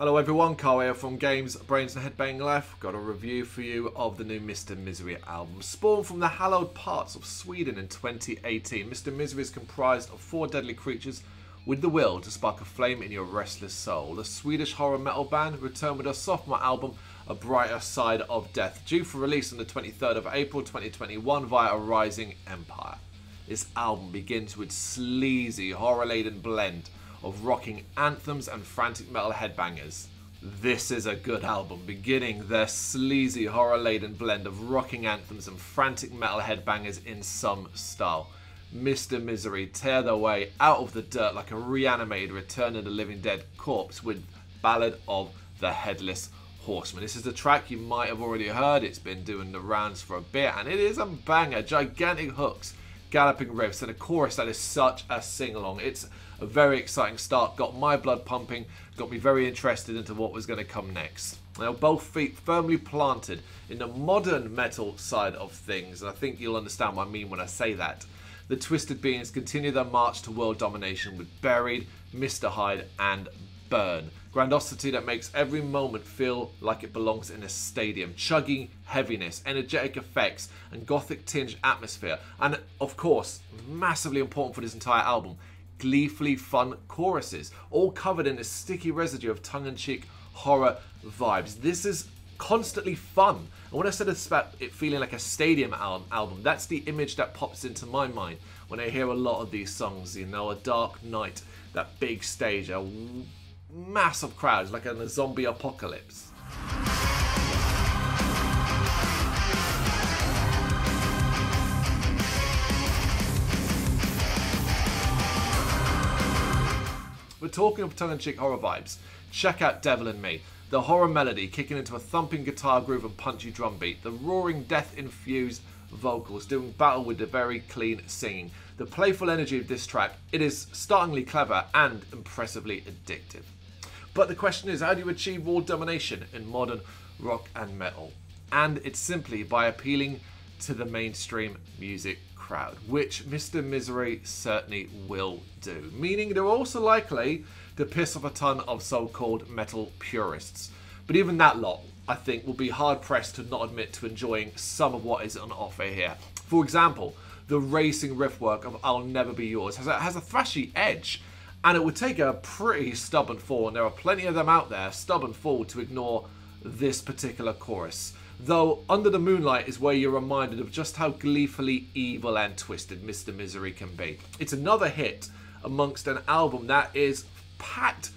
Hello everyone, Carl here from Games, Brains and Headbang Life. Got a review for you of the new Mr. Misery album. Spawned from the hallowed parts of Sweden in 2018, Mr. Misery is comprised of 4 deadly creatures with the will to spark a flame in your restless soul. The Swedish horror metal band returned with a sophomore album, A Brighter Side of Death, due for release on the 23rd of April 2021 via a rising empire. This album begins with sleazy, horror-laden blend of rocking anthems and frantic metal headbangers. This is a good album, beginning their sleazy, horror-laden blend of rocking anthems and frantic metal headbangers in some style. Mr. Misery tear their way out of the dirt like a reanimated Return of the Living Dead corpse with Ballad of the Headless Horseman. This is the track you might have already heard. It's been doing the rounds for a bit and it is a banger. Gigantic hooks, galloping riffs and a chorus that is such a sing-along. It's a very exciting start, got my blood pumping, got me very interested into what was going to come next. Now, both feet firmly planted in the modern metal side of things, and I think you'll understand what I mean when I say that. The Twisted Beings continue their march to world domination with Buried, Mr. Hyde and Burn. Grandiosity that makes every moment feel like it belongs in a stadium. Chuggy heaviness, energetic effects and gothic tinge atmosphere. And of course, massively important for this entire album, gleefully fun choruses, all covered in a sticky residue of tongue-in-cheek horror vibes. This is constantly fun. And when I said it's about it feeling like a stadium album, that's the image that pops into my mind when I hear a lot of these songs. You know, a dark night, that big stage, a massive crowds like in a zombie apocalypse. We're talking of tongue-in-cheek horror vibes. Check out Devil in Me. The horror melody kicking into a thumping guitar groove and punchy drum beat. The roaring death-infused vocals doing battle with the very clean singing. The playful energy of this track, it is startlingly clever and impressively addictive. But the question is, how do you achieve world domination in modern rock and metal? And it's simply by appealing to the mainstream music crowd, which Mr. Misery certainly will do. Meaning they're also likely to piss off a ton of so-called metal purists. But even that lot, I think, will be hard-pressed to not admit to enjoying some of what is on offer here. For example, the racing riff work of I'll Never Be Yours has a thrashy edge, and it would take a pretty stubborn fool, and there are plenty of them out there, stubborn fool, to ignore this particular chorus. Though Under the Moonlight is where you're reminded of just how gleefully evil and twisted Mr. Misery can be. It's another hit amongst an album that is packed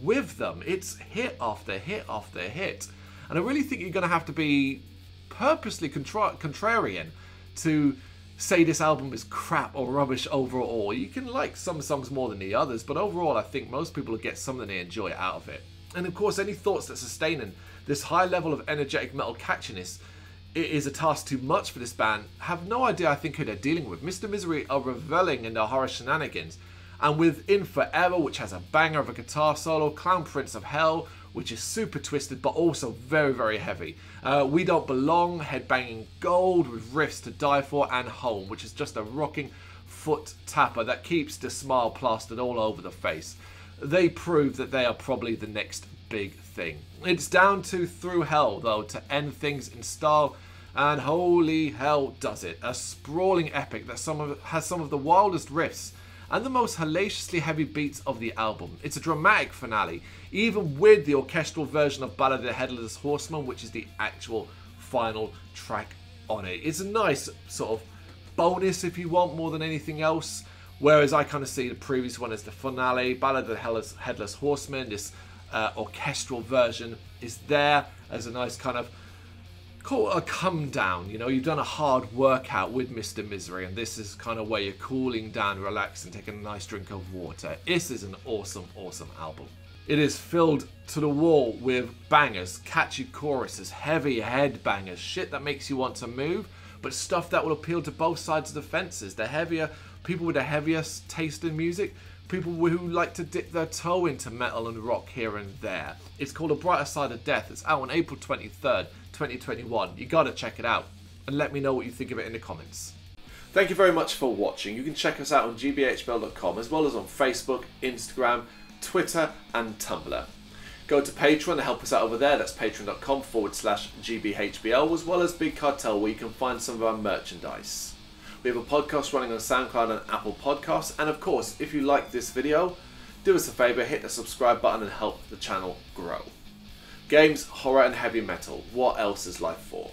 with them. It's hit after hit after hit. And I really think you're going to have to be purposely contrarian to say this album is crap or rubbish overall. You can like some songs more than the others, but overall I think most people will get something they enjoy out of it. And of course, any thoughts that sustaining this high level of energetic metal catchiness is a task too much for this band have no idea, I think, who they're dealing with. Mr. Misery are reveling in their horror shenanigans, and with In Forever, which has a banger of a guitar solo, Clown Prince of Hell, which is super twisted but also very, very heavy. We Don't Belong, headbanging gold with riffs to die for, and Home, which is just a rocking foot tapper that keeps the smile plastered all over the face. They prove that they are probably the next big thing. It's down to Through Hell, though, to end things in style, and holy hell does it. A sprawling epic that has some of the wildest riffs and the most hellaciously heavy beats of the album. It's a dramatic finale, even with the orchestral version of Ballad of the Headless Horseman, which is the actual final track on it. It's a nice sort of bonus, if you want, more than anything else. Whereas I kind of see the previous one as the finale. Ballad of the Headless Horseman, this orchestral version, is there as a nice kind of, call it a come down. You know, you've done a hard workout with Mr. Misery, and this is kind of where you're cooling down, relaxing, taking a nice drink of water. This is an awesome, awesome album. It is filled to the wall with bangers, catchy choruses, heavy head bangers, shit that makes you want to move, but stuff that will appeal to both sides of the fences. The heavier people with the heaviest taste in music, people who like to dip their toe into metal and rock here and there. It's called A Brighter Side of Death. It's out on April 23rd, 2021. You gotta check it out, and let me know what you think of it in the comments. Thank you very much for watching. You can check us out on gbhbl.com, as well as on Facebook, Instagram, Twitter and Tumblr. Go to Patreon to help us out over there. That's patreon.com/GBHBL, as well as Big Cartel, where you can find some of our merchandise. We have a podcast running on SoundCloud and Apple Podcasts. And of course, if you like this video, do us a favour, hit the subscribe button and help the channel grow. Games, horror and heavy metal. What else is life for?